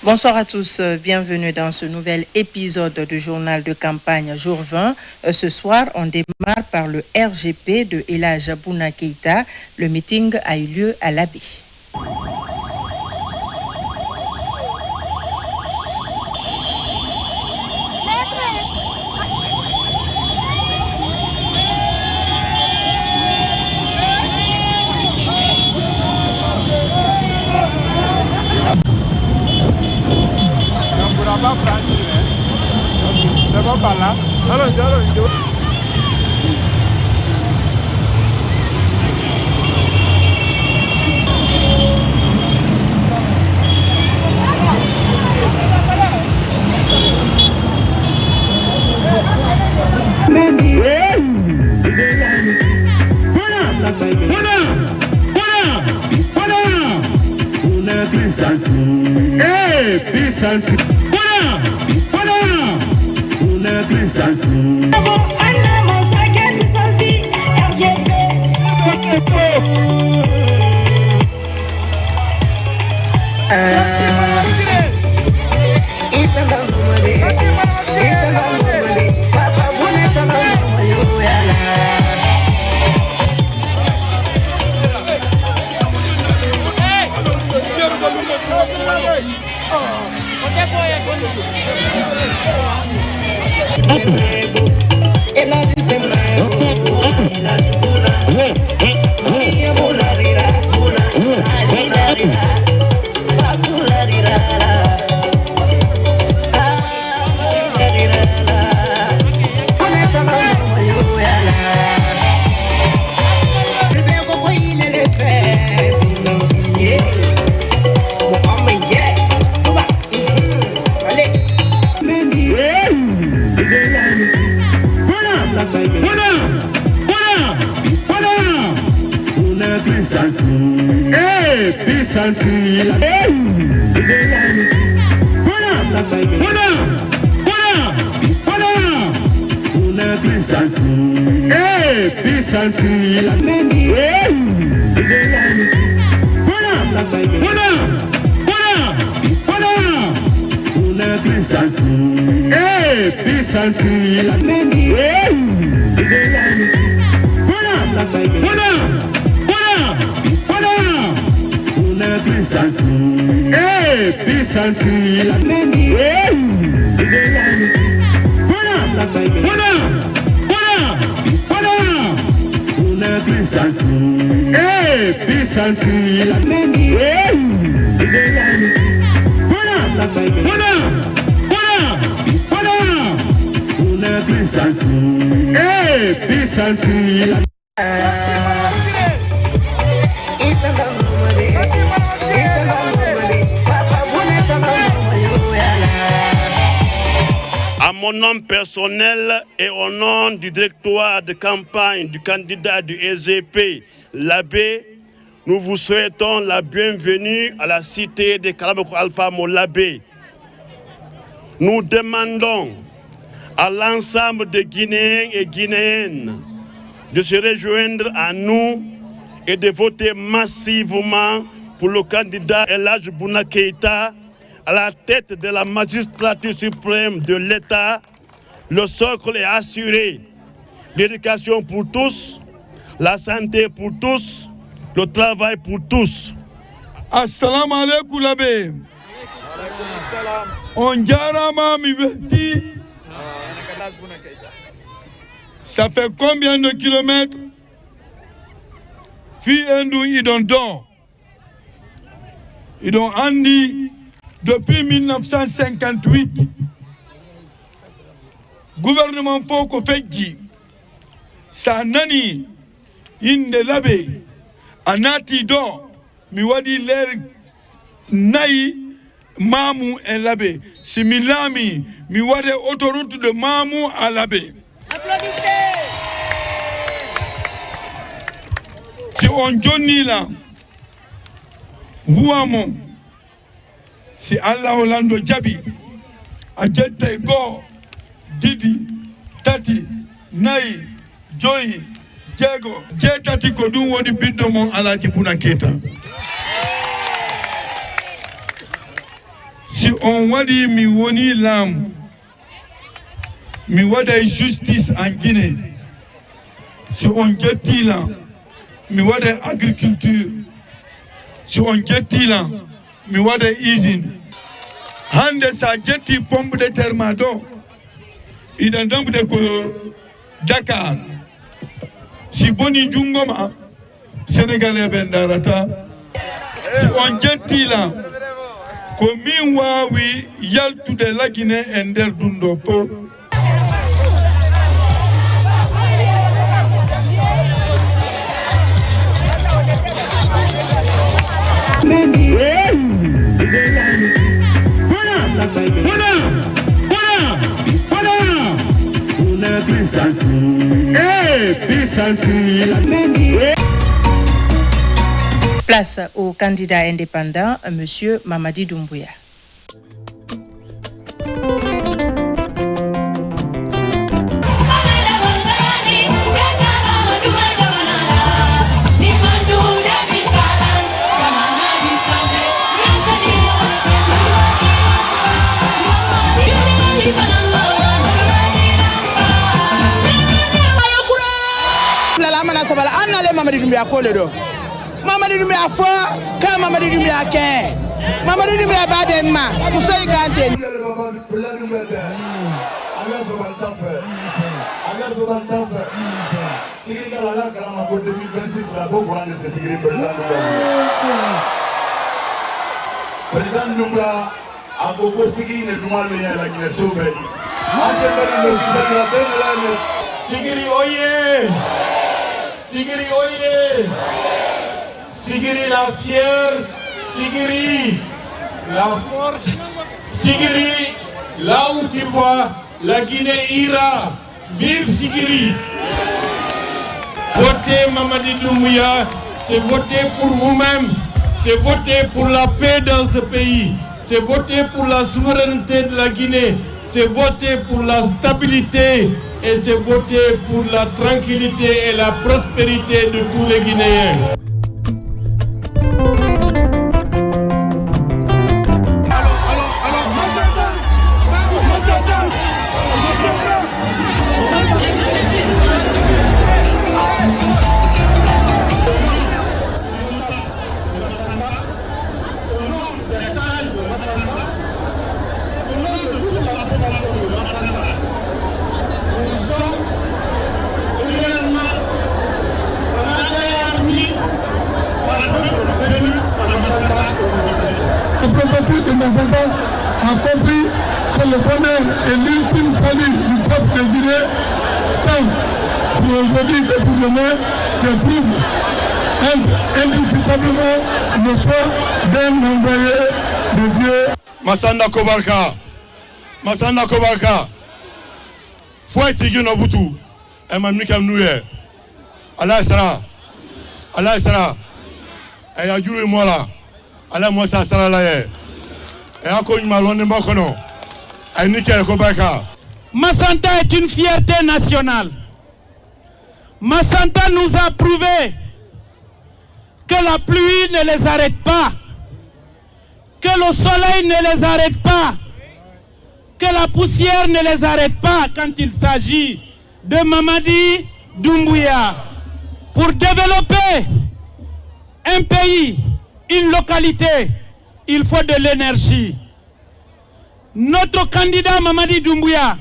Bonsoir à tous, bienvenue dans ce nouvel épisode du journal de campagne jour 20. Ce soir, on démarre par le RGP de El Hadj Bouna Keïta. Le meeting a eu lieu à l'Abbé. À mon nom personnel et au nom du directoire de campagne du candidat du SGP, l'Abbé, nous vous souhaitons la bienvenue à la cité de Kalamoko Alpha Molabé. Nous demandons à l'ensemble des Guinéens et Guinéennes de se rejoindre à nous et de voter massivement pour le candidat El Hadj Bouna Keïta à la tête de la magistrature suprême de l'État. Le socle est assuré. L'éducation pour tous, la santé pour tous, le travail pour tous. Assalamu alaikum l'Abbé. On jarama mi beti. Ça fait combien de kilomètres? Fi endu idon andi depuis 1958. Gouvernement Foko Fedji, sa nani inde l'Abbé anati do mi wadi ler nayi Mamou et l'Abbé. Si Milami mi wadi autoroute de Mamou à l'Abbé. Applaudissez. Si on Johnny là, Ouamon, si Allah Orlando Djabi, Adjete Go, Didi, Tati, Nai, Joy, Diego, Jetati Kodou Wodi Bidomon Alhaji Bouna Keïta. si on wadi mi woni lam mi wada justice en Guinée si on jetti la mi wada agriculture si on jetti la mi wada usine hande sa jetti pompe de terre ma do ida damde ko Dakar si boni jungoma Sénégalais ben darata si on jetti la ko min wawi yaltude la Guinée e nder dundo po Place au candidat indépendant, M. Mamadi Doumbouya. Mamadi Doumbouya koledo Mamadi Doumbouya fo ka Mamadi Doumbouya ke Mamadi Doumbouya badenma musoy gante Président Doumbouya a beaucoup signé le droit de la Guinée souveraine. Sigiri oye! Sigiri oye! Sigiri la fière! Sigiri la force! Sigiri, là où tu vois, la Guinée ira! Vive Sigiri! Votez Mamadi Doumbouya, c'est voter pour vous-même, c'est voter pour la paix dans ce pays, c'est voter pour la souveraineté de la Guinée, c'est voter pour la stabilité et c'est voter pour la tranquillité et la prospérité de tous les Guinéens. De Massata a compris que le bonheur est l'ultime salut du peuple de Guinée, tant pour aujourd'hui que pour demain, se trouve indiscutablement le choix d'un envoyé de Dieu. Masanda Kobarka, Fouet Tigui Nobutu, et Mamika Nouye, Allah Sara, et Yajuru Mola, Allah Mosa Sara Laye. Massanta est une fierté nationale. Massanta nous a prouvé que la pluie ne les arrête pas, que le soleil ne les arrête pas, que la poussière ne les arrête pas quand il s'agit de Mamadi Doumbouya. Pour développer un pays, une localité, il faut de l'énergie. Notre candidat Mamadi Doumbouya,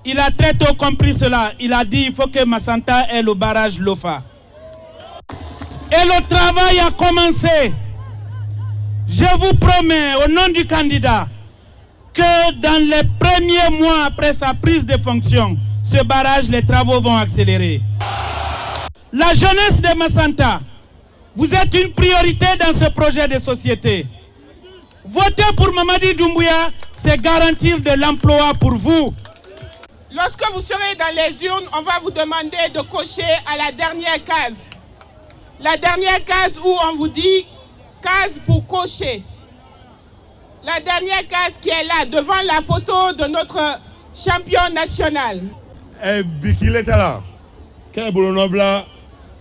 il a très tôt compris cela. Il a dit qu'il faut que Massanta ait le barrage Lofa. Et le travail a commencé. Je vous promets, au nom du candidat, que dans les premiers mois après sa prise de fonction, ce barrage, les travaux vont accélérer. La jeunesse de Massanta, vous êtes une priorité dans ce projet de société. Voter pour Mamadi Doumbouya, c'est garantir de l'emploi pour vous. Lorsque vous serez dans les urnes, on va vous demander de cocher à la dernière case. La dernière case où on vous dit case pour cocher. La dernière case qui est là, devant la photo de notre champion national. Bikile est là. Quel boulonobla,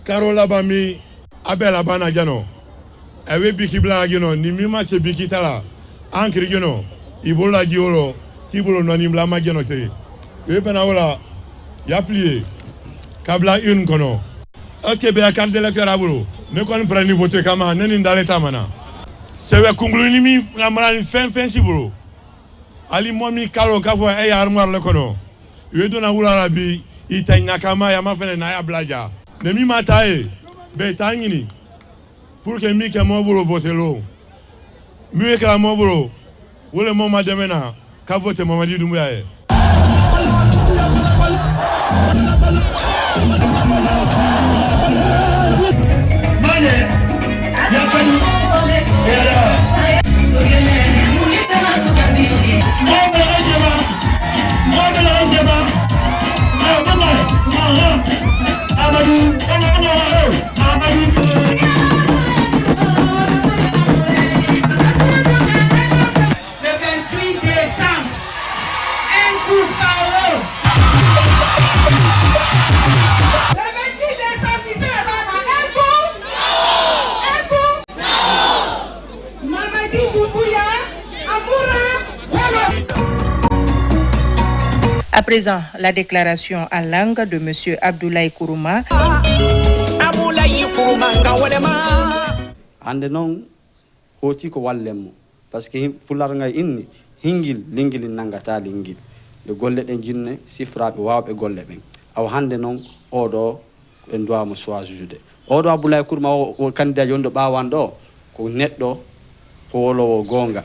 Carola Bami, Abel Abana Gano. Ewe Biki Blagino, Nimima se Biki Tala, Ankri Gano. ibola giolo kibolo noni bla magenote e bena wala ya plié kabla une kono est-ce que be carte d'électeur abolo ne kon prendre voter kama neni ndale tamana sewe kungulu mi la mara fin sibolo ali momi kalo kavo e armoire le kono e dona wula rabi itanya kama ya mafene na ya blaja ne mi matae be tangini pour que mi ke mo bolo voter lo mi ke la mo bolo wole mo mademena ka voter Mamadi Doumbouya e À présent, la déclaration en langue de M. Abdoulaye Kourouma. Ande non hoti ko wallemo parce que pular ngay inni hingil lingil nangata lingil de golle den jinne sifrabe wawbe golle ben aw hande non odo en doa mo choisir odo Abdoulaye Kourouma o candidat yondo bawan do ko neddo ko wolowo gonga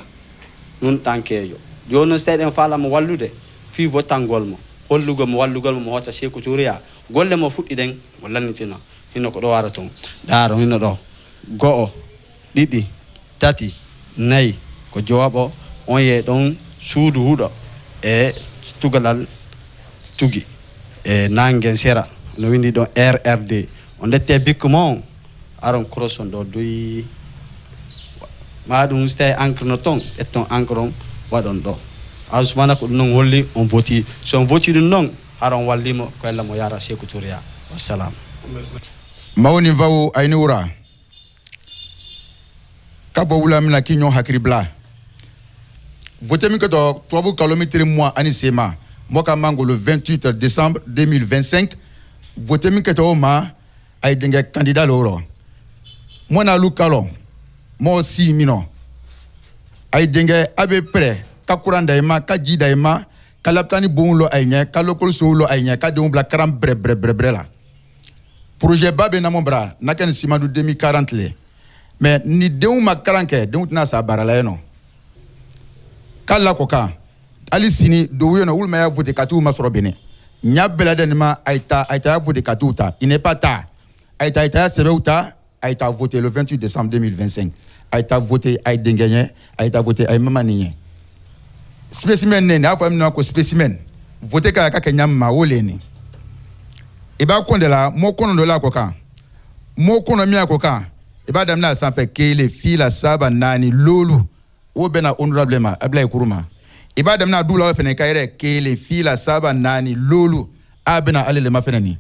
nun tankejo jono steden fala mo wallude fi votangol mo hollugol mo wallugol mo hota Sékou Touré golle mo fuddi den mo lannitino hino ko do wara ton daro hino do go'o didi tati nay ko jawabo on ye don suudu hudo e tugalal tugi e nangen sera no windi don RRD on dette bikmo aron crosson do doyi madum stay encre no ton et ton encre wadon do Asmana ko non holli on voti so on voti non aron wallimo ko ella mo yara Sékou Touré wassalam mawni vawo ayni wura kabo wula mina kinyo hakribla voté mi ko to tobu kilometre mois ani sema moka mango le 28 décembre 2025 voté mi ko to ma ay denga candidat loro mona lukalo mo si mino ay denga abe prêt ka kuranda ema ka jida ema ka laptani bonlo aynya ka lokol solo aynya ka de on bla karam bre la projet babe na mon bras na ken simadu 2040 le mais ni de on ma karanke de on na sa barala no kala koka ali sini do yo no ulma ya voter katu ma soro bene nya belade ni ma aita ya voter katu ta il n'est pas tard aita sebeuta aita voter le 28 décembre 2025 aita voter ay denganye aita voter ay mamaniye spécimen ne na fam na ko spécimen voter ka kenya ma woleni e ba kondela mo kono do la koka mo kono mi akoka e ba damna san fe kele fila saba nani lolu wo bena honorablement Abdoulaye Kourouma e ba damna dula fene kayre kele fila saba nani lolu abena alele mafenani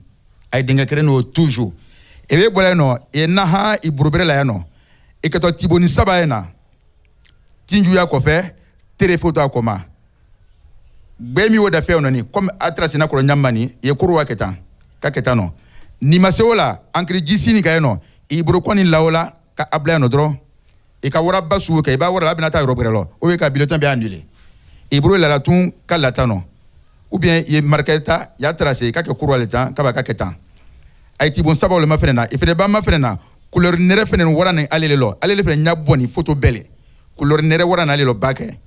ay dinga kreno toujours e be bola no e na ha i burubere la no e keto tiboni saba ena tinju ya ko fe tere photo akoma gbemi woda fe onani comme atrasi na ko nyamani ye kurwa ketan ka ketano ni maseola ankri jisini ka eno i buru kwani laola ka abla no dro e ka wora basu ka ba wora labina ta robrelo o we ka bileton bi annulé e buru la tun ka latano ou bien ye marketa ya tracé ka ke kurwa le temps ka ba ka ketan ay ti bon sabo le mafena e fede ba mafena couleur nere fenen wora ne alele fenen nyaboni photo belle couleur nere wora na alelo bake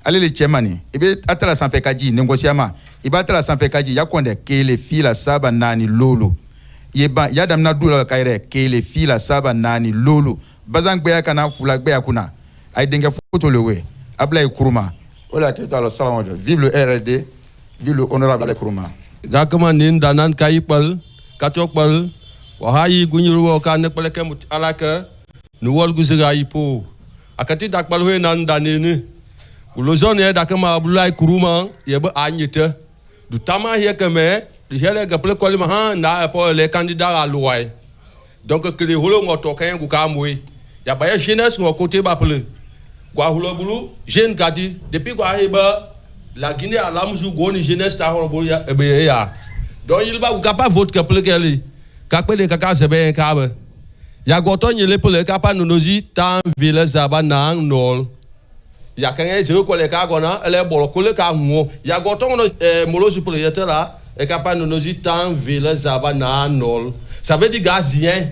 alele chemani ibe atala sanfe kaji négociama iba atala sanfe kaji yakonde kele fila saba nani lolo yeba yadam na dula kaire kele fila saba nani lolo bazang beya kana fula beya kuna ay denga photo lewe Abdoulaye Kourouma wala ke talo salam vive le RRD vive le honorable Abdoulaye Kourouma gakama nin danan kayipal katokpal wahayi gunyuru wo kan nepeleke mut alaka nu wol guzira ipo akati dakpal ho nan danene ulo zone dakama Abdoulaye Kourouma yebe anyete du tama hier keme de hele gaple kolima ha na pour les candidats à loi donc que les holo ngoto kan gu kamwe ya ba jeunesse ngo côté ba ple Quoi hulobulu jeune kati depuis quoi la Guinée a la musu goni jeunesse ta holobuya ya. Donc il va vous capable vote que plekeli. Kapele kaka sebe kabe. Ya goton yele pele kapa nonozi tan village zaba na nol. Ya kanye zero ko le ka gona ele bolo ko le ka ngo. Ya goton no molo supele yetera e kapa nonozi tan village zaba na nol. Ça veut dire gazien.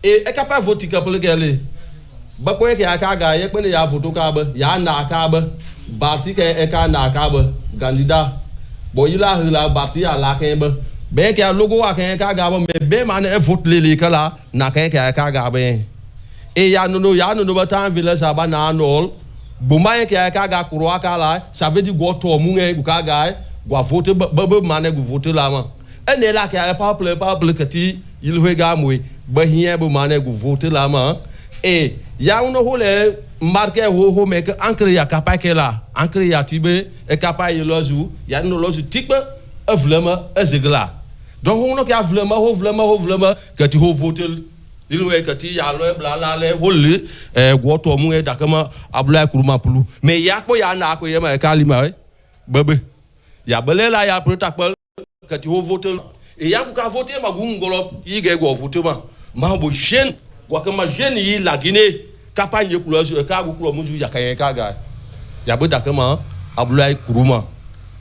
Et e kapa vote que plekeli. Ba ko ke aka ga ye pele ya voto ka ba ya na ka ba. Barti ke e ka na ka ba candidat. Bo yila hila barti ya la ke ba. Ben que logo a quem caga mais ben man é vote lele kala na quem que caga ben e ya no batan village aba na nol buma que caga croa kala ça veut dire go to mu nge caga go vote be man go vote la ma e ne la que pas que ti il rega moi ba hien be man go vote la ma e ya uno hole marqué ho mais que encre ya capable que là encre ya tibe e capable lozu ya no lozu tikbe vraiment ezegla donc on a vraiment que tu votes il ouais que tu ya le bla la le wole goto mu e dakama abla kuruma pulu mais ya ko ya na ko yema kalima bebe ya bele la ya protocole que tu votes et ya ko ka voter ma gungolo yige go voter ma bo jeune ko kama jeune yi la Guinée campagne kulo ka go kulo mu ya ka ga ya be dakama abla kuruma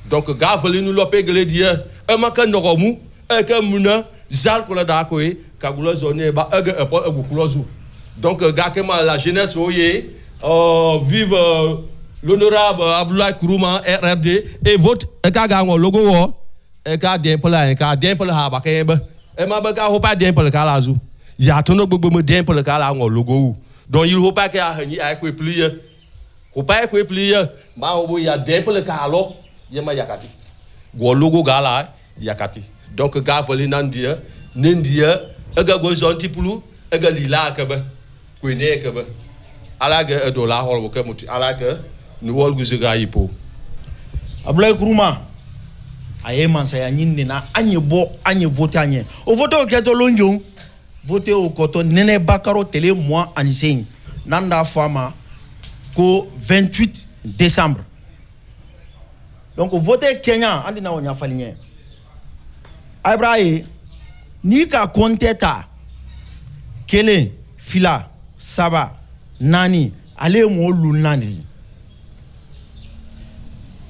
donc gaveli nous lopé gledia e maka ndogomu e ka muna zal ko la da ko e ka gulo zone ba e e po e gulozu donc ga kema la jeunesse oye vive l'honorable Abdoulaye Kourouma RFD et vote e ka ga ngo logo wo e ka demple ha ba ke ba e ma ba ka ho pa demple ka la zu ya to no gbogbo mo demple ka la ngo logo donc il ho pa ke a hani a ko plier ho pa ko plier ba ho ya demple ka lo yema yakati go logo gala yakati donc ga voli nandia nendia ega go zonti pulu ega lila ka ba ko ne ka ba ala ga do la hol ko muti ala ka ni wol gu ziga yipo Abdoulaye Kourouma aye mansa ya nyinne na anye vote anye o vote o keto lonjo vote o koto nene bakaro tele moi anisein nanda fama ko 28 décembre. Donc voter Kenya andi na wonya falinye Ibrahim ni ka konteta kele fila saba nani ale mo lunani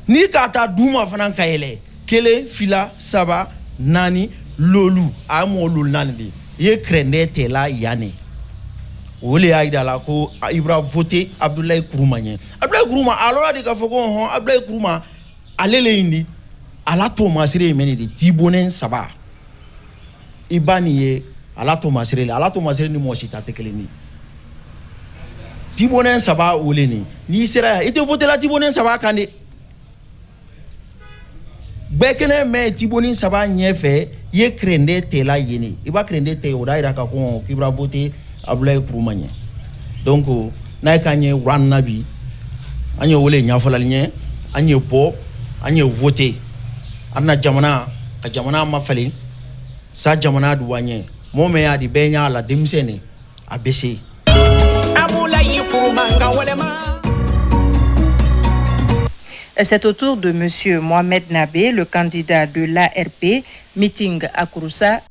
ni ka ta duma fanan kayele kele fila saba nani lolu amo lunani ye krende tela yane wole aida la ko Ibra voter Abdoulaye Kourouma nye Abdoulaye Kourouma alors de ka foko hon Abdoulaye Kourouma alele indi ala to masire meni de tibonen saba ibani ye ala to masire ni mo sita tekeleni tibonen saba oleni ni sera ite voter la tibonen saba kande bekene me tibonen saba nyefe ye krende tela yeni iba krende te oda ira ka ko kibra voter Abdoulaye Kourouma nye donc na kanye ran nabi anye wole nyafola nye anye po anye voter anna jamana ka jamana mafali sa jamana duwanye mome ya di benya la demsene abc C'est au tour de monsieur Mohamed Nabé, le candidat de l'ARP, meeting à Kouroussa.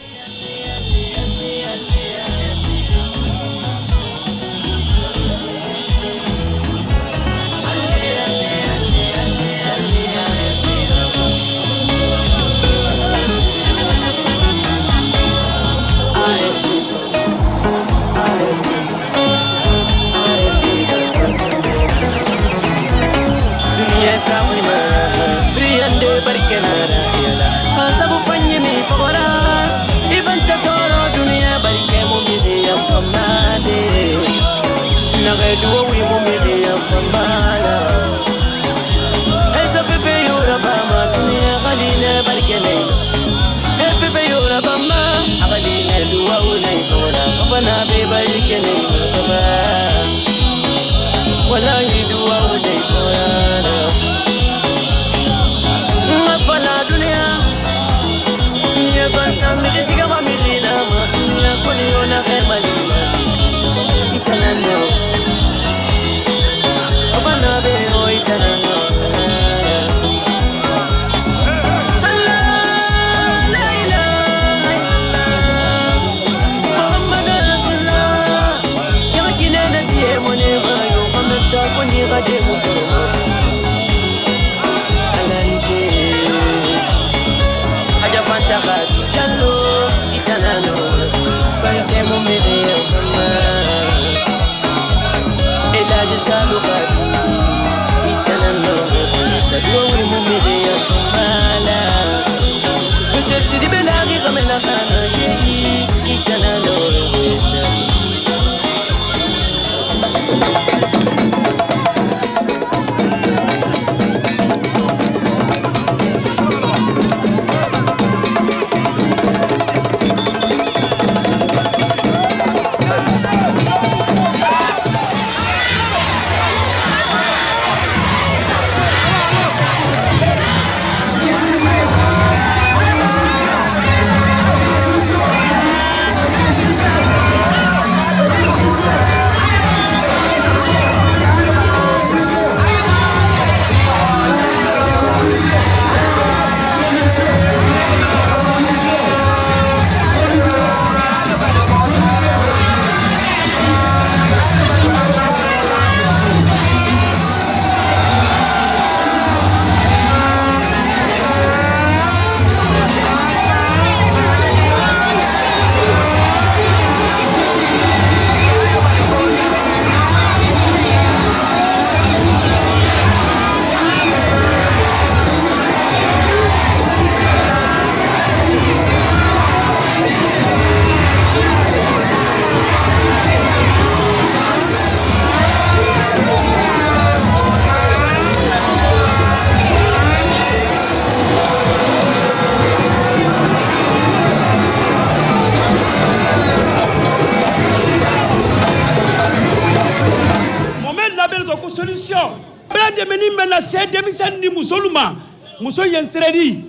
solution. Bela de meni mena se demisen ni musoluma. Muso yenseredi.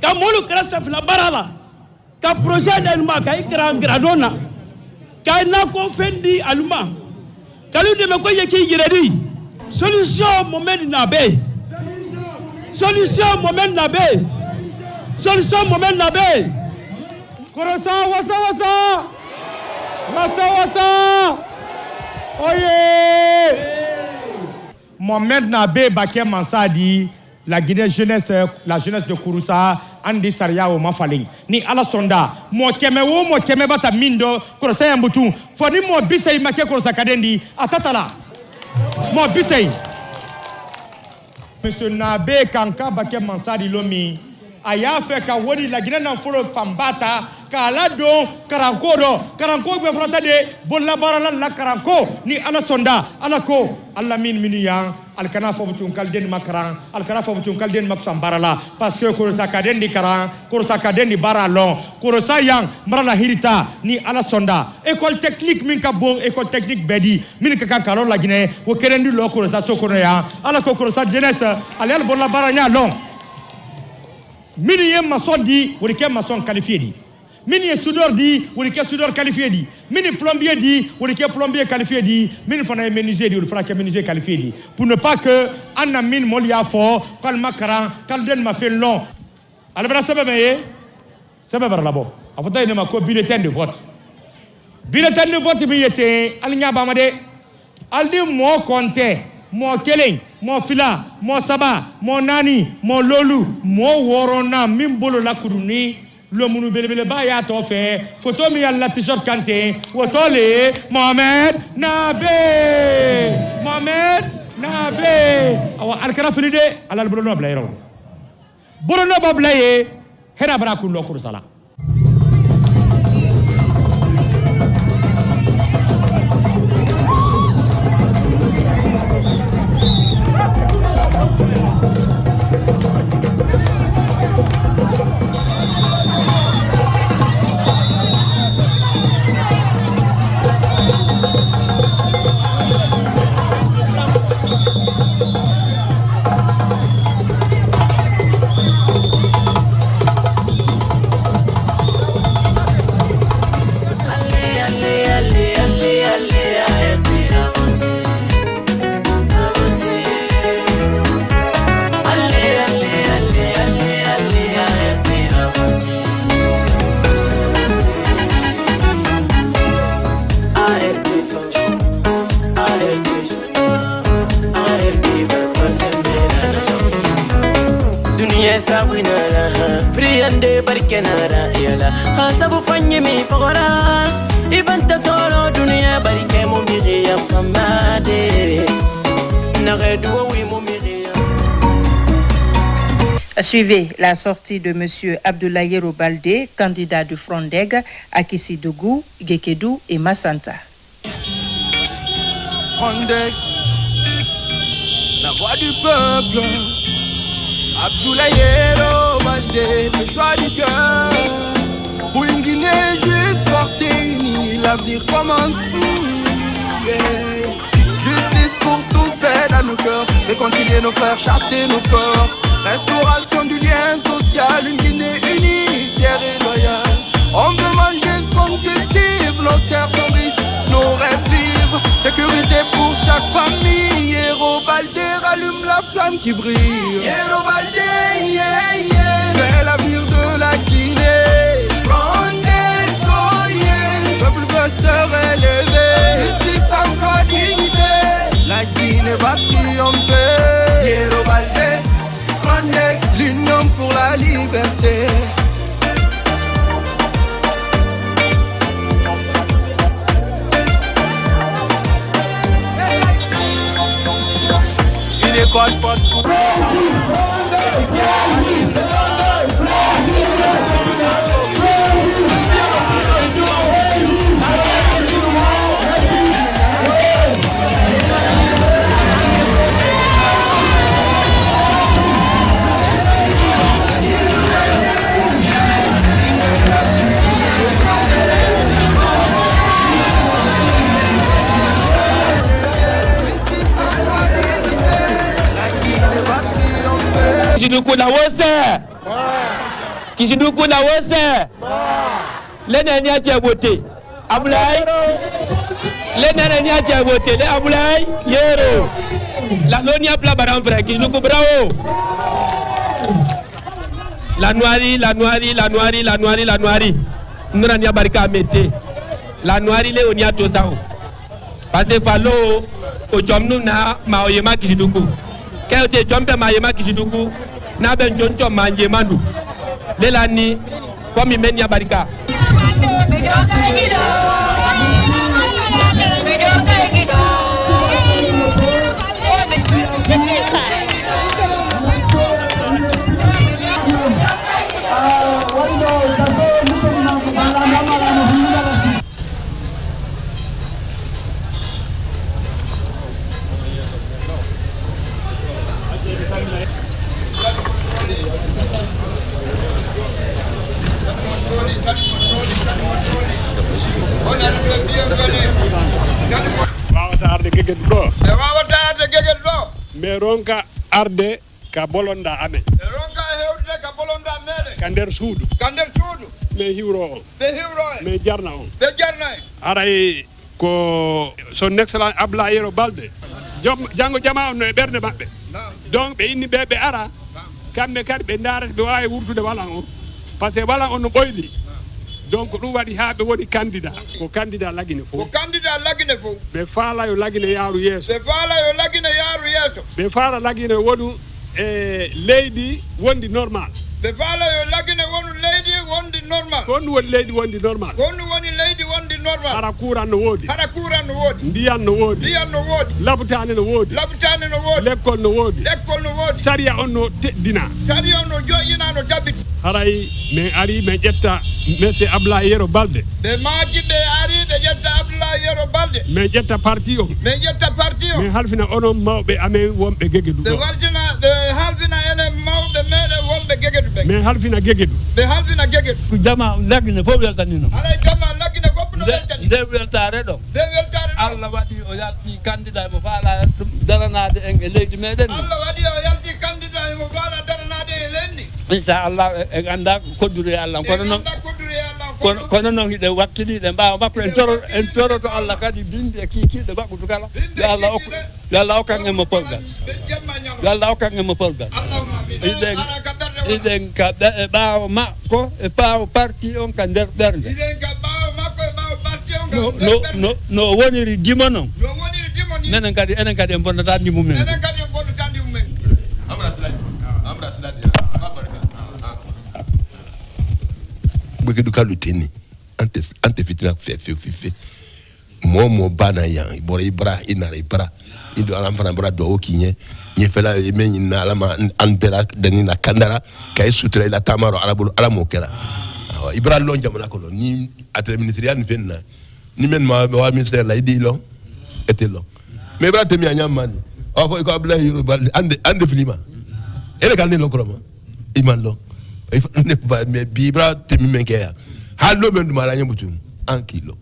Ka molu kala safina barala. Ka projet d'aluma ka ikra gradona. Ka na ko fendi aluma. Kalu de me ko yeki giredi. Solution moment nabe. Solution moment nabe. Solution moment nabe. Korosa wasa wasa. Wasa wasa. Oye. Mohamed Nabe Baké Mansadi, la Guinée jeunesse, la jeunesse de Kouroussa, Andi Saria ou Mafaling. Ni ala sonda, mo keme bata mindo, Kouroussa yambutu. Foni mo bisei make Kouroussa kadendi, atatala. Mo bisei. Monsieur Nabe Kanka Baké Mansadi Lomi, aya fait ka woni la Guinée nan folo pambata, ka ala don karanko be frata de bolla barala la karanko ni ala sonda ala ko alla min miniyan al kana fobutun kalden makran al kana fobutun kalden maksam barala parce que Kouroussa kaden di karan Kouroussa kaden di baralon Kouroussa yang marala hirita ni ala sonda école technique min ka bon école technique bedi min ka kalon la Guinée wo kerendi lo Kouroussa sokono ya ala ko Kouroussa jeunesse ale al bolla baranya long mini yem maçon di wori ke maçon qualifié di mini soudeur di wori ke soudeur qualifié di mini plombier di wori ke plombier qualifié di mini fana menuisier di wori fana ke menuisier qualifié di pour ne pas que anna min molia fo kal makaran kal den ma fait long albra sabebe labo afata ina ma ko bulletin de vote bi yete alnya ba made aldi mo compter mo keleng mo fila mo saba mo nani mo lolu mo worona mimbolo la kuruni lo munu belebele ba ya to fe photo mi yalla t-shirt kante wotole Mohamed Nabe awa alkara filide alal bolono blayro bolono bablaye hera bara ku lokuru sala Friande barkenara yala hasabu fanyemi fagora ibanta tolo dunia barike mo miriya famade naredu wi mo miriya. Suivez la sortie de monsieur Abdoulaye Robalde, candidat de Frondeg à Kissidougou, Gekedou et Massanta. Frondeg, la voix du peuple. Abdoulaye Robalde, le choix du cœur. Pour une Guinée juste forte et unie, l'avenir commence. Justice pour tous, paix dans nos cœurs. Réconcilier nos frères, chasser nos peurs. Restauration du lien social, une Guinée unie, fière et loyale. On veut manger ce qu'on cultive, nos terres sont riches, nos rêves vivent. Sécurité pour chaque famille. Et Robalde rallume la flamme qui brille. Et Robalde, yeah, yeah. C'est l'avenir de la Guinée. Frondeg, oh yeah. Peuple veut se relever. Justice, encore dignité. La Guinée va triompher. Et Robalde, Frondeg, l'union pour la liberté. Il est quoi de pote? Kishiduku na wose. Kishiduku na wose. Lene niache vote. Abulai. Lene niache vote. Le Abulai. Yero. La lonia pla baran frère. Kishiduku bravo. La noiri. Nous n'avons pas mette. La noiri le onia to sao. Parce que falo o jomnu na maoyema Kishiduku. Quand tu jompe maoyema Kishiduku, na ben jonto manje mandu. Lelani comme imenia barika. wawata arde geged ɗo mais ronka arde ka bolonda amen ronka hewde ka bolonda meɗen ka nder suudu mais hiwro on mais jarna on aray ko son excellence Abdoulaye Yero Balde jango jama on no e ɓerde maɓɓe donc ɓe inni ɓe ara kamɓe kadi ɓe darata ɓe wawi wurtude walan on par ce que walan on no ɓoyli donc ɗum waɗi ha ɓe woni candidat ko candidat lagine fof ɓe faala yo lagine yaaru yeeso ɓe faala lagine wonu e leydi wondi normal ɓe faala yo lagine wonu leydi wondi normal ko honɗum woni leydi wondi normal hara kuran no woodi ndiyan no woodi labtane no woodi l'école no woodi saria on no teddina joƴƴina no tabbiti haray min ari min ƴetta monsieur Abdoulaye Yero Balde ɓe maaki ɓe ari ɓe ƴetta Abdoulaye Yero Balde min ƴetta parti on min halfina onon mawɓe amen wonɓe Gegedu ɗo ɓe halfina enen mawɓe meɗen wonɓe Gegedu ɓe min halfina Gegedu jama lagine fof weltanino haray jama lagine fof no weltani nde weltare ɗo Allah waɗi o yalti candidat mo faala ɗum daranade en e leydi meɗen Allah waɗi o yalti candidat mo faala daranade e leydi inchallah en anda koddure Allah kono noon hiɗe wakkiliɗe mbawa makko en coroto Allah kadi binde e kikiɗe makko kala yo Allah okkan en mo polgal iɗen ka ɓaawo makko e ɓaawo parti on ka nder ɓernde no woniri dimo noon enen kadi en bonnata ndimo men Gegedu kalu teni ante fitina fe mo bana ya bora ibra inara ibra indo alam fana bora do okinye nye fela men na alama an bela danina kandara kay sutra ila tamaro alamo kera ibra lo jamana ko ni atre ministériel ni fenna ni men ma wa ministère la idi lo était lo mais ibra temi anyam man o fo ko Abdoulaye Yero Balde ande filima ele kalne lo ko ma iman lo ne ba me bibra temi menkeya hallo men duma la nyabutum an kilo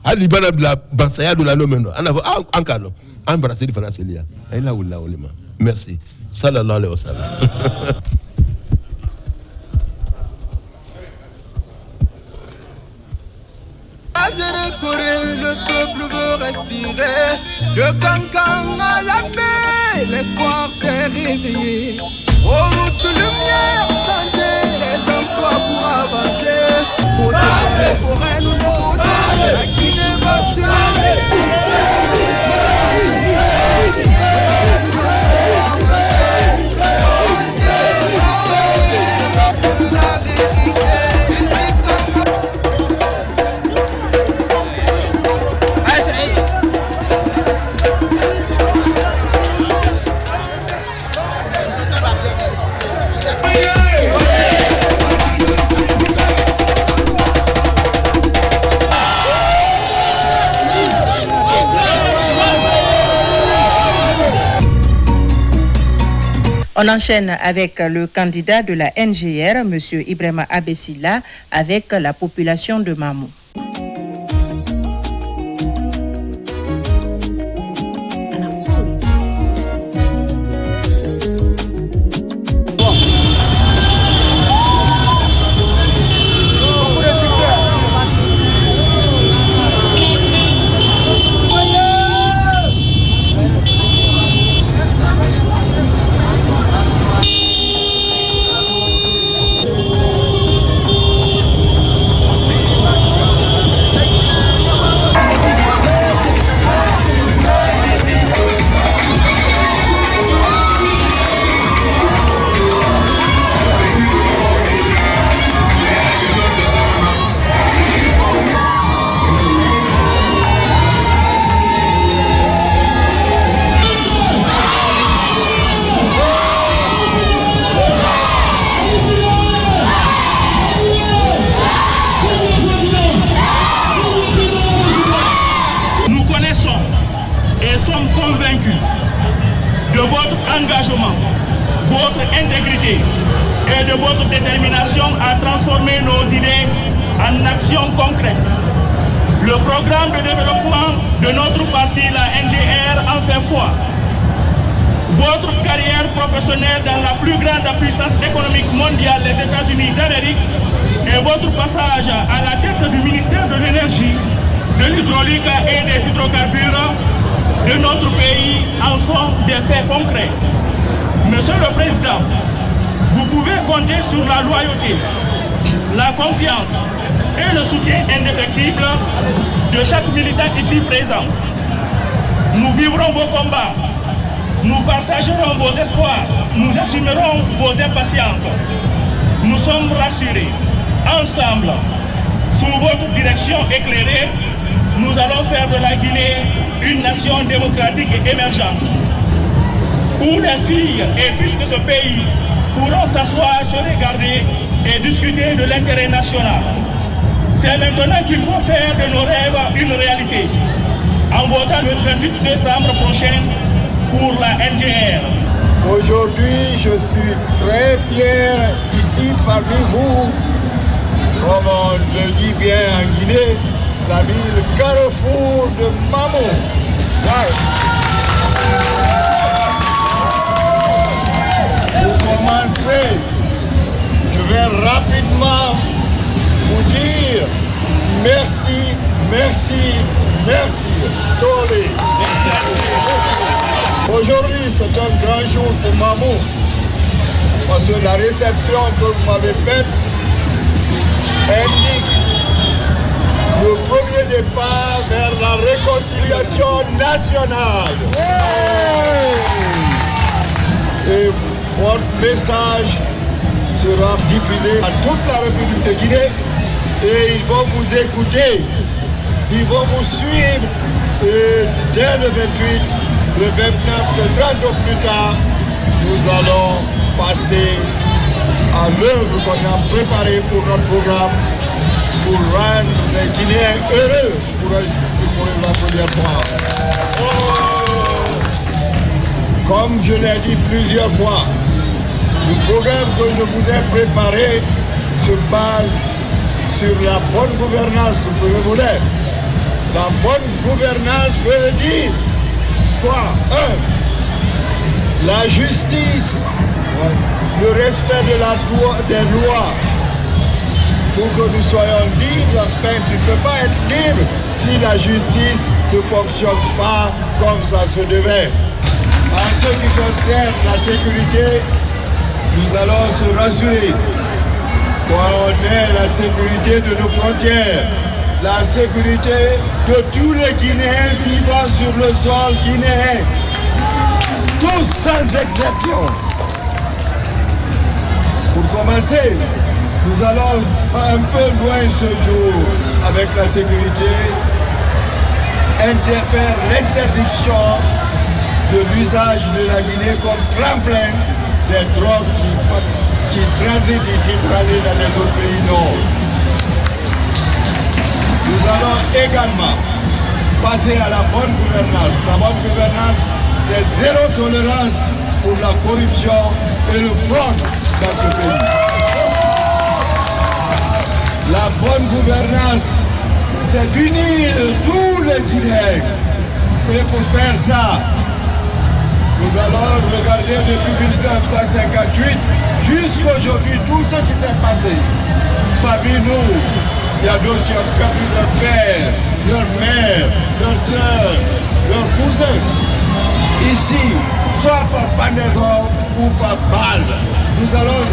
hali bana bla bansaya do la lo men do ana fo an kalo an bara sedi fana selia ay la wala wala merci sallallahu alaihi wasallam Le peuple veut respirer. De Cancan à la paix, l'espoir s'est réveillé. Aux routes de lumière, santé, les emplois pour avancer. Protéger les forêts, nous protéger la Guinée va se On enchaîne avec le candidat de la NGR, M. Ibrahima Abessila, avec la population de Mamou. de votre détermination à transformer nos idées en actions concrètes. Le programme de développement de notre parti, la NGR, en fait foi. Votre carrière professionnelle dans la plus grande puissance économique mondiale, les États-Unis d'Amérique, et votre passage à la tête du ministère de l'Énergie, de l'hydraulique et des hydrocarbures de notre pays en sont des faits concrets. Monsieur le Président, vous pouvez compter sur la loyauté, la confiance et le soutien indéfectible de chaque militant ici présent. Nous vivrons vos combats, nous partagerons vos espoirs, nous assumerons vos impatiences. Nous sommes rassurés. Ensemble, sous votre direction éclairée, nous allons faire de la Guinée une nation démocratique et émergente, où les filles et fils de ce pays pourront s'asseoir, se regarder et discuter de l'intérêt national. C'est maintenant qu'il faut faire de nos rêves une réalité, en votant le 28 décembre prochain pour la NGR. Aujourd'hui, je suis très fier ici parmi vous, comme on le dit bien en Guinée, la ville carrefour de Mamou. Pour commencer, je vais rapidement vous dire merci, merci, merci. Tolé. Aujourd'hui, c'est un grand jour pour Mamou, parce que la réception que vous m'avez faite indique le premier départ vers la réconciliation nationale. Et votre message sera diffusé à toute la République de Guinée et ils vont vous écouter, ils vont vous suivre et dès le 28, le 29, le 30 jours plus tard, nous allons passer à l'œuvre qu'on a préparée pour notre programme pour rendre les Guinéens heureux pour la première fois. Comme je l'ai dit plusieurs fois, le programme que je vous ai préparé se base sur la bonne gouvernance, vous pouvez vous dire. La bonne gouvernance veut dire quoi? La justice, le respect des lois, pour que nous soyons libres. Enfin, tu ne peux pas être libre si la justice ne fonctionne pas comme ça se devait. En ce qui concerne la sécurité, nous allons se rassurer qu'on ait la sécurité de nos frontières, la sécurité de tous les Guinéens vivant sur le sol guinéen, tous sans exception. Pour commencer, nous allons un peu loin ce jour avec la sécurité, faire l'interdiction de l'usage de la Guinée comme tremplin des drogues qui transitent ici pour aller dans les autres pays nord. Nous allons également passer à la bonne gouvernance. La bonne gouvernance, c'est zéro tolérance pour la corruption et le fraude dans ce pays. La bonne gouvernance, c'est d'unir tous les Guinéens. Et pour faire ça, nous allons regarder depuis 1958 jusqu'à aujourd'hui tout ce qui s'est passé. Parmi nous, il y a d'autres qui ont perdu leur père, leur mère, leur soeur, leur cousin. Ici, soit par pendaison ou par balle, nous allons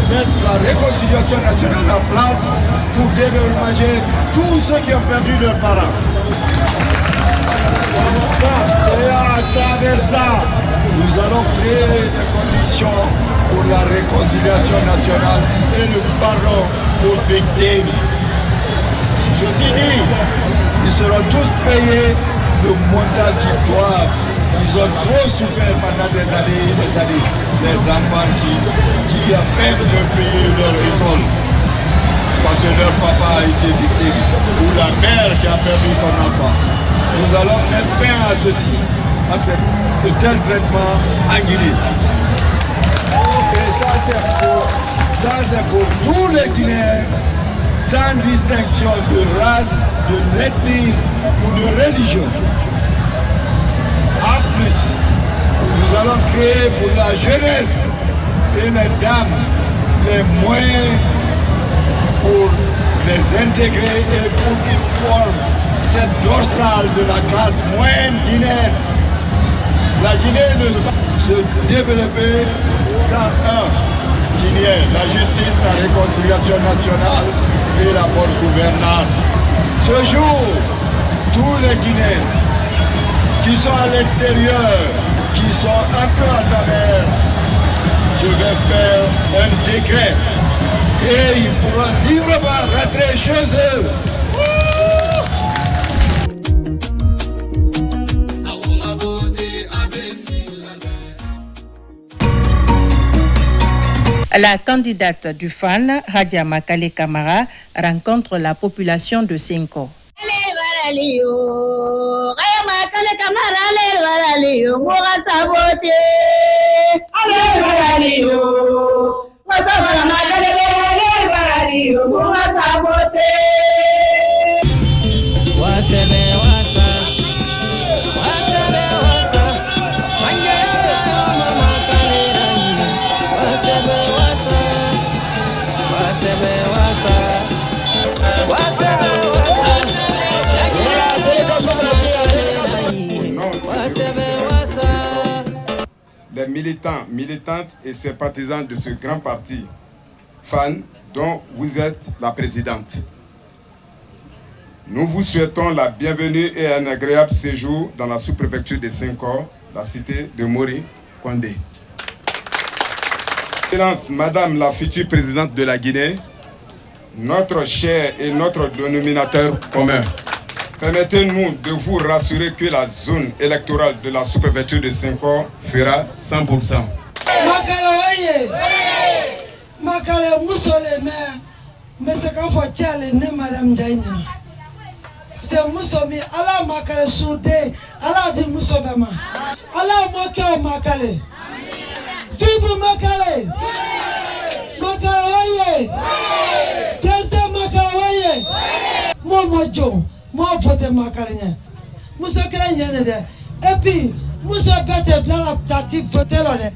mettre la réconciliation nationale en place pour dédommager tous ceux qui ont perdu leurs parents. Et à travers ça, nous allons créer des conditions pour la réconciliation nationale et le pardon aux victimes. Ceci dit, ils seront tous payés le montant qu'ils doivent. Ils ont trop souffert pendant des années et des années. Les enfants qui à peine de payer leur école parce que leur papa a été victime ou la mère qui a perdu son enfant. Nous allons mettre fin à ceci, à de tels traitements en Guinée. ça c'est pour tous les Guinéens, sans distinction de race, d'ethnie ou de religion. En plus, nous allons créer pour la jeunesse et les dames les moyens pour les intégrer et pour qu'ils forment cette dorsale de la classe moyenne guinéenne. La Guinée ne peut pas se développer sans un Guinéen, la justice, la réconciliation nationale et la bonne gouvernance. Ce jour, tous les Guinéens qui sont à l'extérieur, qui sont un peu à travers, je vais faire un décret et ils pourront librement rentrer chez eux. La candidate du FAN, Hadja Makale Kamara, rencontre la population de Senko. Les militants, militantes et sympathisants de ce grand parti, FAN, dont vous êtes la présidente. Nous vous souhaitons la bienvenue et un agréable séjour dans la sous-préfecture de Senghor, la cité de Mori Kondé. Excellence, Madame la future présidente de la Guinée, notre cher et notre dénominateur commun, permettez-nous de vous rassurer que la zone électorale de la sous-préfecture de Senghor fera 100%. Makale musole me se kan fo chale ne madame Jainina. C'est musomi ala makale soude ala di musobama. Ala moke makale. Vive makale. Makale oye. Président makale oye. Mojo, mo vote makale nya. Muso kra nya de. Et puis muso bete bla la tati vote lole.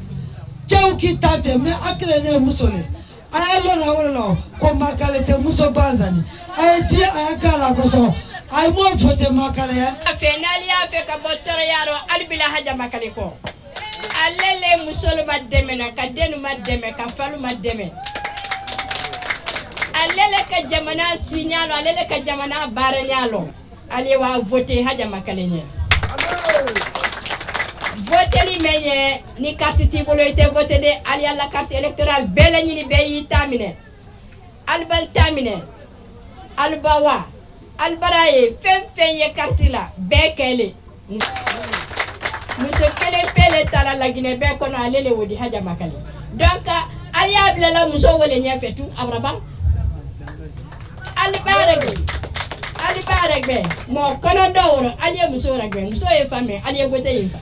Tchau ki tante me akre ne musole. Ayalo na wolo ko makale te muso bazani. Ayti ayakala koso. Ay mo vote makale ya. Fenali afe ka botoro yaro albila haja makale ko. Alele musolo mademe na kadenu mademe ka falu mademe. Alele ka jamana signalo alele ka jamana baranyalo. Ale wa vote haja makale nye. Vote li menye ni carte tibolo ite vote de alia la carte électorale bele ni beyi tamine. Albal tamine. Albawa. Albaraye fen ye carte la bekele. Monsieur Kele Pele tala la Guinée be kono alele wodi haja makale. Donc alia blela muso wole nya fetu abraba. Albaragbe mo kono dawro alia muso ragbe muso e fame alia vote yinfa.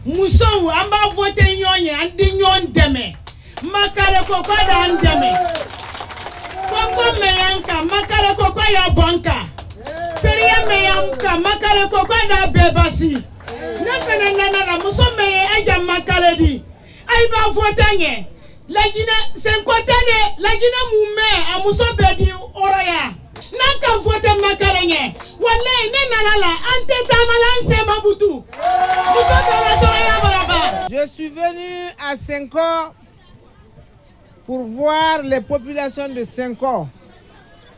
Muso amba vote nyonye andi nyon deme. Makale ko da andeme. Koko meyanka makale ko ya banka. Feria meyanka makale ko da bebasi. Nafena nana muso meye aja makale di. Ai ba vote nye. La Guinée 50 années la Guinée mume amuso bedi oraya. Naka vote makale nye. Wallahi ne nana la ante tamala mabutu. Je suis venu à Senghor pour voir les populations de Senghor,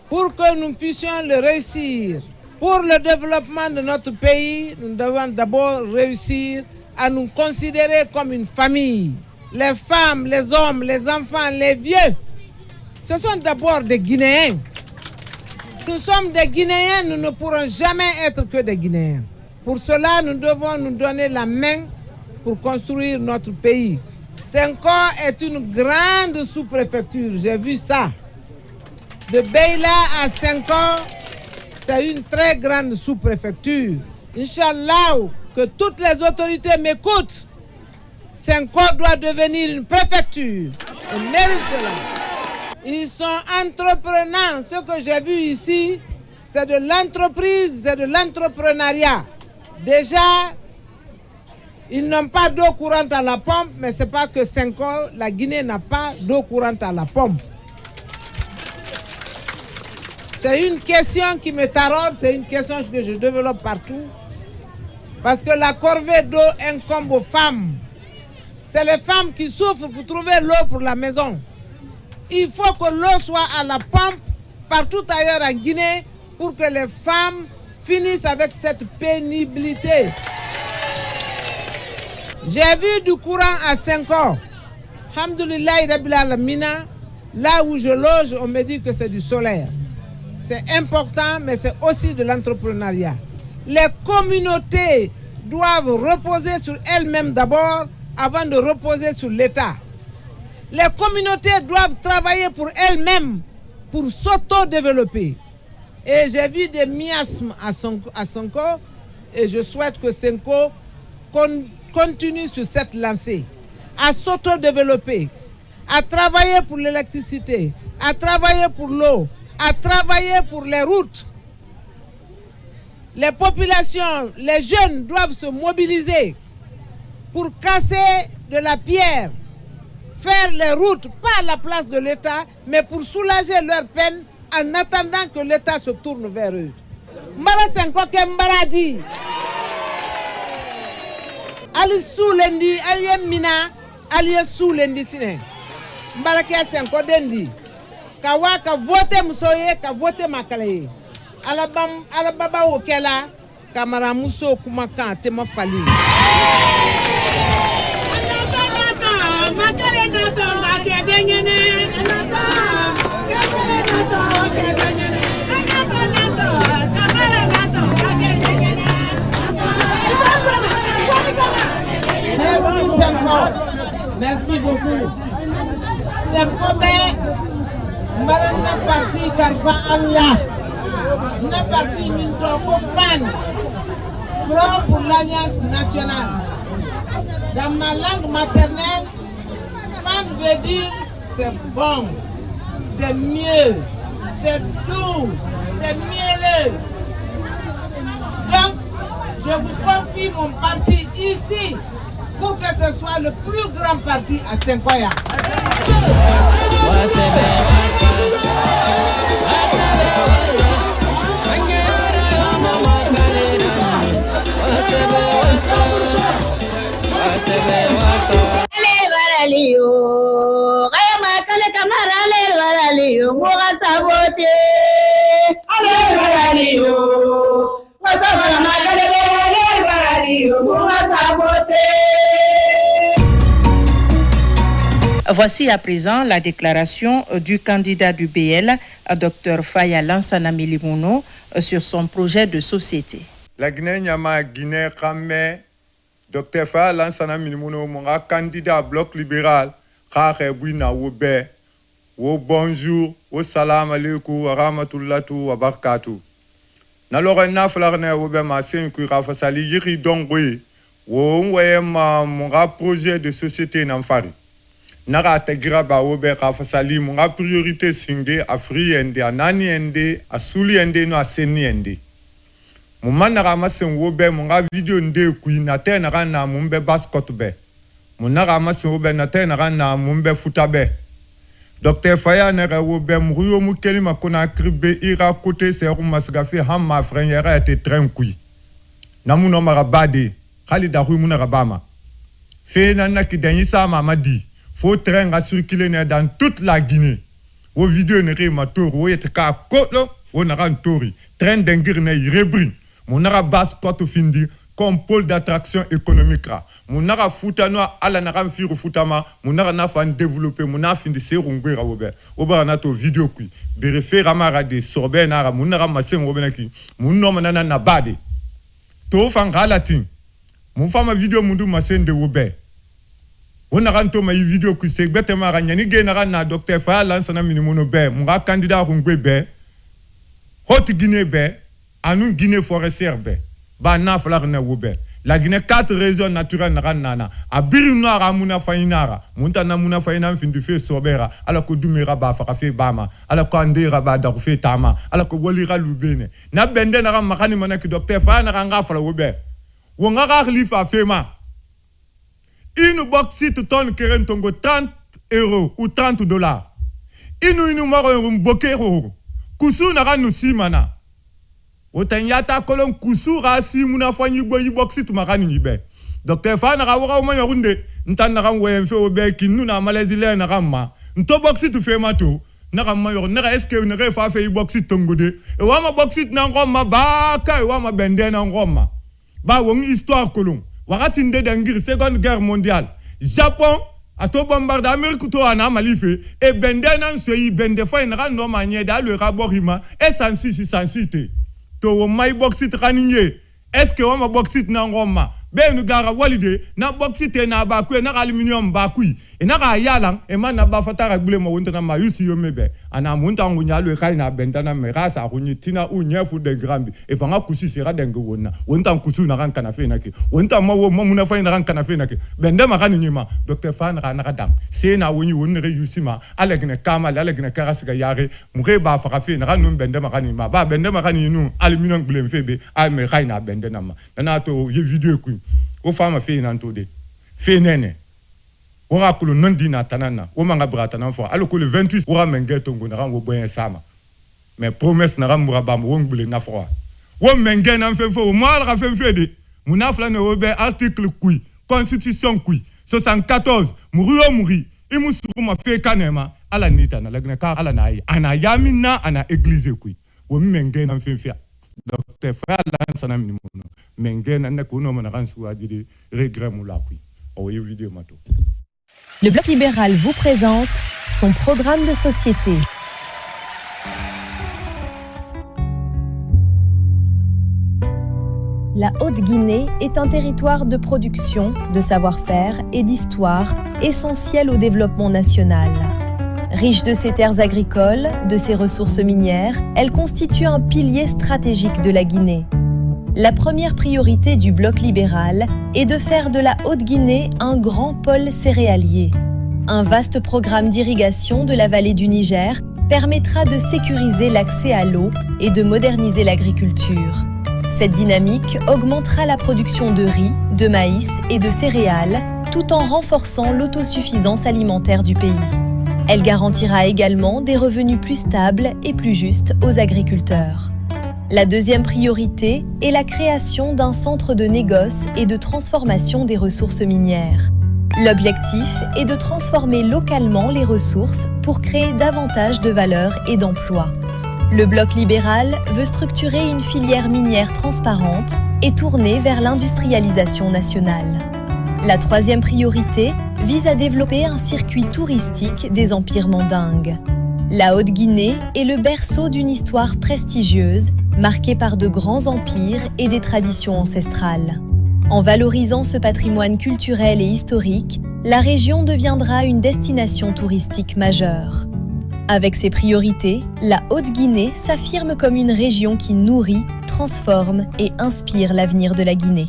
pour que nous puissions le réussir. Pour le développement de notre pays, nous devons d'abord réussir à nous considérer comme une famille. Les femmes, les hommes, les enfants, les vieux, ce sont d'abord des Guinéens. Nous sommes des Guinéens, nous ne pourrons jamais être que des Guinéens. Pour cela, nous devons nous donner la main pour construire notre pays. Senghor est une grande sous-préfecture, j'ai vu ça. De Beila à Senghor, c'est une très grande sous-préfecture. Inch'Allah, que toutes les autorités m'écoutent. Senghor doit devenir une préfecture. Ils méritent cela. Ils sont entreprenants. Ce que j'ai vu ici, c'est de l'entreprise, c'est de l'entrepreneuriat. Déjà, ils n'ont pas d'eau courante à la pompe, mais ce n'est pas que 5 ans, la Guinée n'a pas d'eau courante à la pompe. C'est une question qui me taraude, c'est une question que je développe partout. Parce que la corvée d'eau incombe aux femmes. C'est les femmes qui souffrent pour trouver l'eau pour la maison. Il faut que l'eau soit à la pompe partout ailleurs en Guinée pour que les femmes finissent avec cette pénibilité. J'ai vu du courant à 5 ans. Alhamdoulilah, là où je loge, on me dit que c'est du solaire. C'est important, mais c'est aussi de l'entrepreneuriat. Les communautés doivent reposer sur elles-mêmes d'abord avant de reposer sur l'État. Les communautés doivent travailler pour elles-mêmes pour s'auto-développer. Et j'ai vu des miasmes à Sonko et je souhaite que Sonko continue sur cette lancée, à s'auto-développer, à travailler pour l'électricité, à travailler pour l'eau, à travailler pour les routes. Les populations, les jeunes doivent se mobiliser pour casser de la pierre, faire les routes, pas à la place de l'État, mais pour soulager leur peine en attendant que l'État se tourne vers eux. Mbara Sonko ke mbaradi. Ali soulendi, ali mina, ali soulendi sine. Mbara ke Sonko dendi. Kawa ka vote musoye, ka vote makale. Ala baba okela, kamara muso kumaka tema fali. Merci Sonko. Merci beaucoup. Sonko Marana parti Karfa Allah. N'a parti Mintoko fan. Front pour l'Alliance nationale. Dans ma langue maternelle, fan veut dire c'est bon, c'est mieux, c'est doux, c'est mielleux. Donc, je vous confie mon parti ici pour que ce soit le plus grand parti à Senkoya. Voici à présent la déclaration du candidat du BL, Dr Faya Lansana Milimono, sur son projet de société. La Guinée Nyama Guinée Kamé, Dr Faya Lansana Milimono, mon candidat bloc libéral, Kare Bouina Wobe, wo bonjour, wo salam alaikum, wa rahmatullahi wa barakatuh. Nalore na flarne wobe ma senku rafasali yiri dongwe, wo mwe ma mon projet de société n'amfari. Nara tegira ba wobe rafasali mon priorité singe afri ende anani ende asuli ende no aseni ende. Mon nara masen wobe mon video nde kui na te nara na mumbe basket be. Mon nara masen wobe na te nara na mumbe futabe. Dr Faya nere wobe mruyo mukeli makona kribe ira kote seru masgafi hamma frère était train kui. Namuno marabade Khalida ru muna rabama. Fe nana ki danyi sa mamadi. Faut train à circuler dans toute la Guinée. Vos vidéos ne rémator, vous êtes qu'à côté, vous n'avez tori. Train d'engir ne rebrin. Mon nara basse côte findi comme pôle d'attraction économique. Mon nara foutanoa ala nara firu foutama. Mon nara na fan développer. Mon nara findi serungwe rawobe. Oba na to vidéo kui. Berefe ramara de sorbe nara. Mon nara masen wobe naki. Mon nom nana na bade. To fan galatin. Mon fama vidéo mundu masen de wobe. On a rentré ma vidéo qui s'est bêtement ragné. Ni général na Dr Faya Lansana Milimono be. Mon candidat Rungwe be. Haute Guinée be. Anu Guinée forestière be. Ba na flar na wobe. La Guinée 4 régions naturelles nana abiri noara muna fainara munta na muna faina findu fe sobera ala ko dumira ba fa fe bama ala ko andira ba da fe tama ala ko wolira lubene na bende na makani manaki docteur fa na nga fala wobe wo nga ga khalifa fema une bauxite tonne keren tongo 30 € ou 30 $. Inu maro mbokero kusu na ga nusimana Otanyata kolon kusura si muna fanyi boyi bauxite makani nibe. Docteur fa na waka o manya runde ntan na kanwe mfe obe kinu na malezile na kama. Nto bauxite fe mato na kama yo na eske na re fa fe bauxite tongode. E wa ma bauxite na ngoma ba kai wa ma bende na ngoma. Ba won histoire kolon. Wakati nde dangir Seconde Guerre mondiale. Japon ato bombarde Amerique to ana malife e bende na nsoyi bende fa na no manye da le raborima e sansite. To my bauxite kaninye est-ce que ma bauxite na ngoma be nu gara walide na bauxite na ba ku na aluminium ba ku e na ga yalang e man na ba fatara gbule mo wonta na ma yusi yo mebe ana munta ngunya lo kai na benda na me rasa kunyi tina u nyefu de grambi e fanga kusi sera de ngona wonta kusu na kan kana fe na ke wonta mo wo mo muna fa na kan kana fe na ke benda ma kan nyima docteur fa na na dam se na woni wonni re yusima alegne kamal alegne karasi ga yare mu re ba fa fe na kan no benda ma kan nyima ba benda ma kan yinu aluminium gbule mfebe a me kai na benda na ma na to ye video ku o fama fe na ntode fe nene ora kulo non dina tanana o manga brata na fo aloko le 28 ora mengeto ngona rango boyen sama mais promesse na rambura bam wongbule na fo wo mengen na fefo o mal ra fefo de munafla ne obe article kui constitution kui 74 muri imusuru ma fe kanema ala nita na lagne ka ala na yi ana yamina ana église kui wo mengen na fefo docteur frère lansana minimono mengen na ko no na ransu adide regret mu la kui o ye vidéo mato. Le Bloc libéral vous présente son programme de société. La Haute-Guinée est un territoire de production, de savoir-faire et d'histoire essentiel au développement national. Riche de ses terres agricoles, de ses ressources minières, elle constitue un pilier stratégique de la Guinée. La première priorité du Bloc libéral est de faire de la Haute-Guinée un grand pôle céréalier. Un vaste programme d'irrigation de la vallée du Niger permettra de sécuriser l'accès à l'eau et de moderniser l'agriculture. Cette dynamique augmentera la production de riz, de maïs et de céréales, tout en renforçant l'autosuffisance alimentaire du pays. Elle garantira également des revenus plus stables et plus justes aux agriculteurs. La deuxième priorité est la création d'un centre de négoce et de transformation des ressources minières. L'objectif est de transformer localement les ressources pour créer davantage de valeur et d'emplois. Le Bloc libéral veut structurer une filière minière transparente et tournée vers l'industrialisation nationale. La troisième priorité vise à développer un circuit touristique des empires mandingues. La Haute-Guinée est le berceau d'une histoire prestigieuse, marquée par de grands empires et des traditions ancestrales. En valorisant ce patrimoine culturel et historique, la région deviendra une destination touristique majeure. Avec ses priorités, la Haute-Guinée s'affirme comme une région qui nourrit, transforme et inspire l'avenir de la Guinée.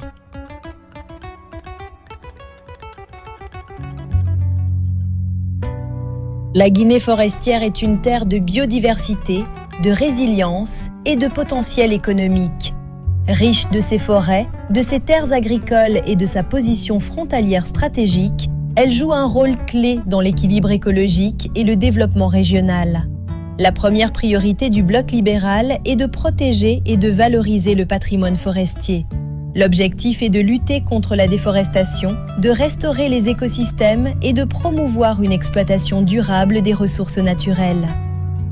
La Guinée forestière est une terre de biodiversité, de résilience et de potentiel économique. Riche de ses forêts, de ses terres agricoles et de sa position frontalière stratégique, elle joue un rôle clé dans l'équilibre écologique et le développement régional. La première priorité du Bloc libéral est de protéger et de valoriser le patrimoine forestier. L'objectif est de lutter contre la déforestation, de restaurer les écosystèmes et de promouvoir une exploitation durable des ressources naturelles.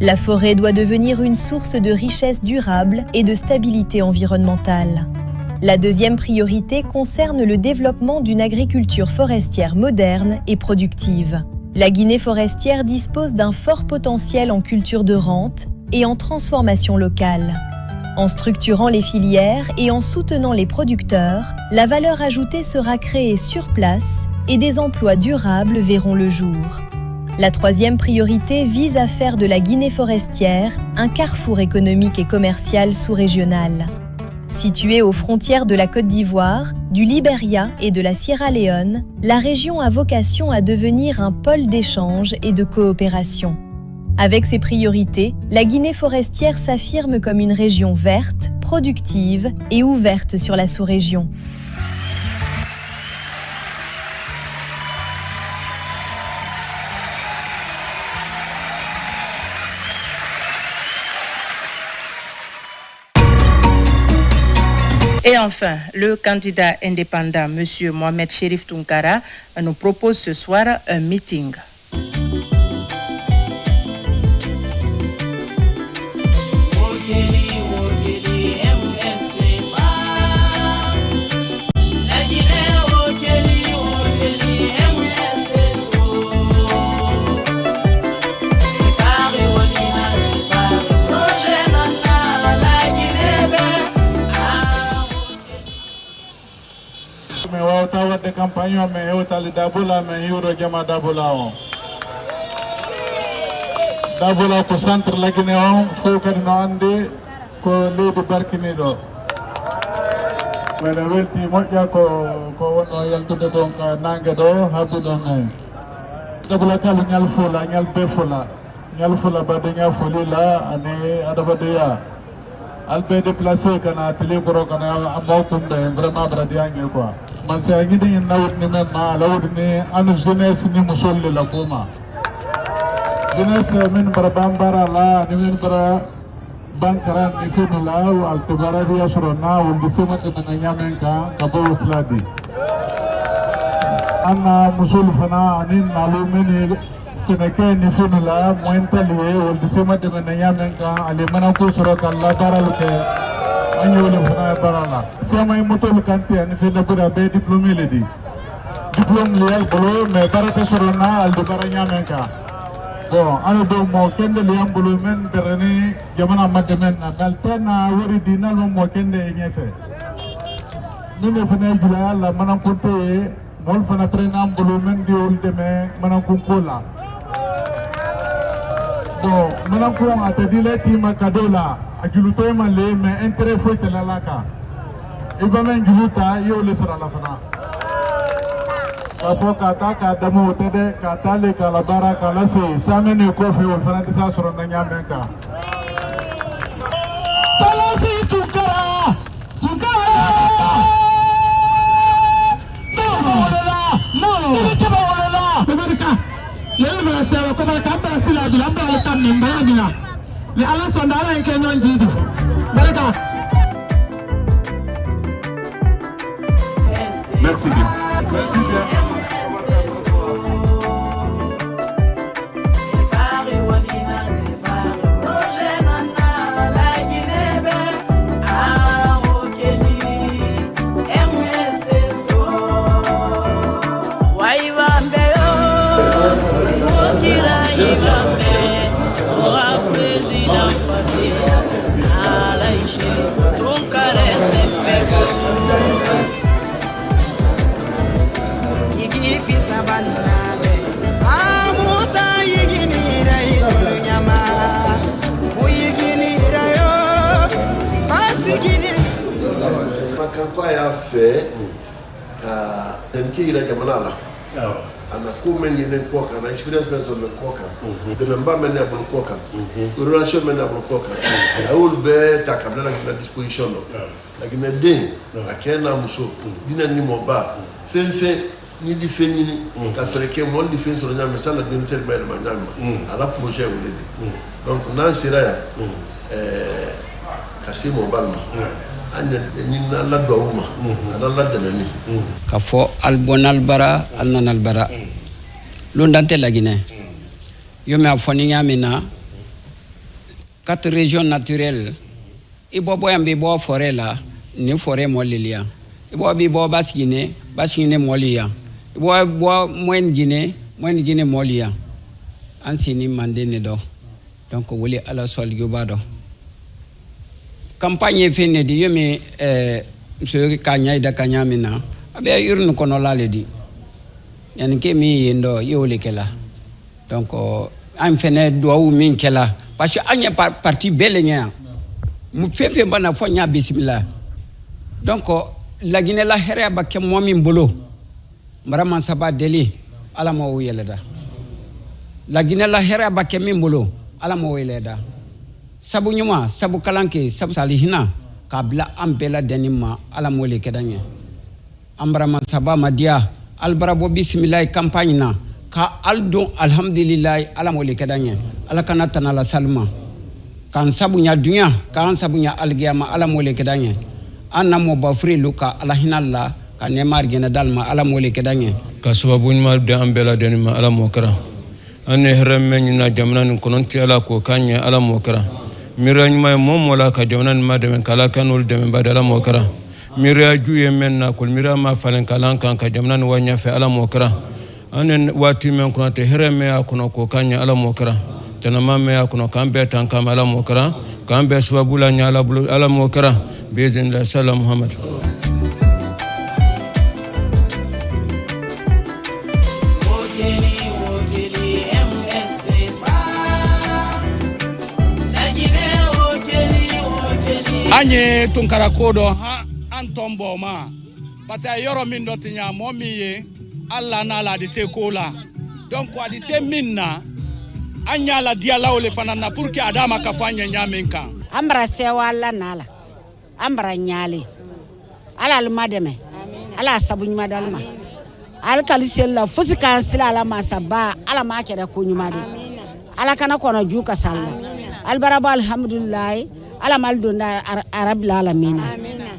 La forêt doit devenir une source de richesse durable et de stabilité environnementale. La deuxième priorité concerne le développement d'une agriculture forestière moderne et productive. La Guinée forestière dispose d'un fort potentiel en culture de rente et en transformation locale. En structurant les filières et en soutenant les producteurs, la valeur ajoutée sera créée sur place et des emplois durables verront le jour. La troisième priorité vise à faire de la Guinée forestière un carrefour économique et commercial sous-régional. Située aux frontières de la Côte d'Ivoire, du Libéria et de la Sierra Leone, la région a vocation à devenir un pôle d'échange et de coopération. Avec ses priorités, la Guinée forestière s'affirme comme une région verte, productive et ouverte sur la sous-région. Et enfin, le candidat indépendant, M. Mohamed Chérif Tounkara, nous propose ce soir un meeting. de campagne mais otali dabola mais yuro jama dabola on dabola ko centre la Guinée on fo kadi no ande ko leydi barkini do wala welti moƴƴa ko wonno yaltude don ka nangue do habdu don ay dabola kala nyal fula nyal be fula nyal fula bade nya folila ane adabade ya albe déplacé kana télé koro kana amautumbe vraiment bradiange quoi masa ngidi nawut ni memma lawut ni anu jeunesse ni musolle la koma jeunesse min barabambara la ni min bara bankaran ni kunula wal tibara dia surona wal disema te menanyamenka kabo usladi anna musul fana anin malumeni keneke ni funula moentaliye wal disema te menanyamenka ale manako suraka Allah baraluke anyole fana barala sama imotol kanti ani fena bura be diplômé le di diplôme le bolo me barate surona al baranyamenka bon ano do mo kende liam bulu men terani jamana madmen na daltena wori dinal mo kende nyefe mine fana jula la manam ponte mol fana prenam bulu men di olde me manam kunkola bon manam ko atadile tima kadola ajuluto ma le me intérêt foi telalaka ibamen juluta yo le sara la fana Kapo kata kada mo tede kata le kalabara kala se samene kofi wal fana disa soro na nyamenka Palasi tukara no ile kaba wala tabaraka yele mara sewa ko baraka ambara sila bila ambara tam ne mbara mina le ala sondala en kenyon jidu baraka Merci bien Merci bien Quoi a fait qui il a demandé ana ko men yene ko kan na experience men so men ko kan de men ba men na bon ko kan relation men na bon ko kan a ul be ta kabla na disposition no la gina den a kena muso dina ni mo ba fe ni di fe ni ka freke mo di fe so na me sala de meter mel ma nyama ala projet ou le donc na sira kasimo balma Kafo albonal bara alnanal bara londante la Guinée yome afoni yamina 4 régions naturelles ibo boyambe bo forêt la ni forêt molilia ibo bi bo basine molia ibo bo moyen Guinée molia ansini mandene do donc woli ala sol yobado campagne fene di yome so kanya ida kanya mina abe urnu kono laledi yani ke mi yendo yole kala donc am fene do wu min kala parce que anya parti belenya mu fefe bana fonya bismillah donc la Guinée la hɛrɛ ba kɛ mɔgɔ min bolo mara mansaba deli ala ma o yɛlɛda la Guinée la hɛrɛ ba kɛ min bolo ala ma o yɛlɛda sabu ɲuman sabu kalan kɛ sabu salihina k'a bila an bɛɛ la dɛni ma ala ma o le kɛ da ɲɛ an bara mansaba ma diya albara bɔ bisimilayi campagne na ka al don alhamdulilayi ala ma o le kɛ da ɲɛ ala kana tana la salima k'an sabunya dunya k'an sabunya algiyama ala ma o le kɛ da ɲɛ an na mɔ bafuri lu ka ala hinɛ la ka nɛɛma arigɛnɛ dal ma ala ma o le kɛ da ɲɛ ka sababu ɲuman di an bɛɛ la dɛni ma ala m'o kɛra an ye hɛrɛ mɛn ɲina jamana nin kɔnɔ ti ala k'o k'an ɲɛ ala m'o kɛra miiriya ɲuman ye mɔɔ la ka jamana nin ma dɛmɛ k'ala kɛ n'olu dɛmɛba di ala m'o kɛra miiriya ju ye mɛn na kɔli miiriya ma falen kalan kan ka jamana nin wa ɲɛfɛ ala m'o kɛra an ye waati mɛn kɔnɔ tɛ hɛrɛ mɛn y'a kɔnɔ k'o k'an ɲɛ ala m'o kɛra tɛnɛma mɛn y'a kɔnɔ k'an bɛɛ tan kama ala m'o kɛra k'an bɛɛ sababu la ɲɛ ala bolo ala m'o kɛra biizinila sala muhamadu. Anye tunkara kodo ha antombo ma parce que yoro min do tinya mo mi ye alla na la de se ko la donc wa di se minna anya la dia la ole fanana pour que adama ka fanya nyamen kan ambra se wala nala ambra nyale ala al madame ala sabuny madalma al kalisella fusi kan sila ala masaba ala ma keda ko nyuma de ala kana kono juka salla al baraba alhamdulillah ala maldunda arab alamin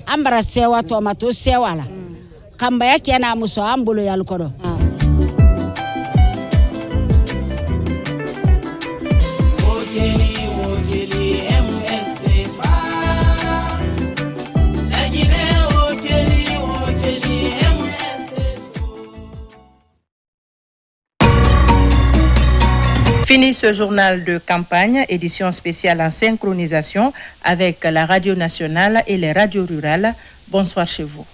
ambara sewa to mato sewa la kamba yake na muso ambulo yalkodo Fini ce journal de campagne, édition spéciale en synchronisation avec la radio nationale et les radios rurales. Bonsoir chez vous.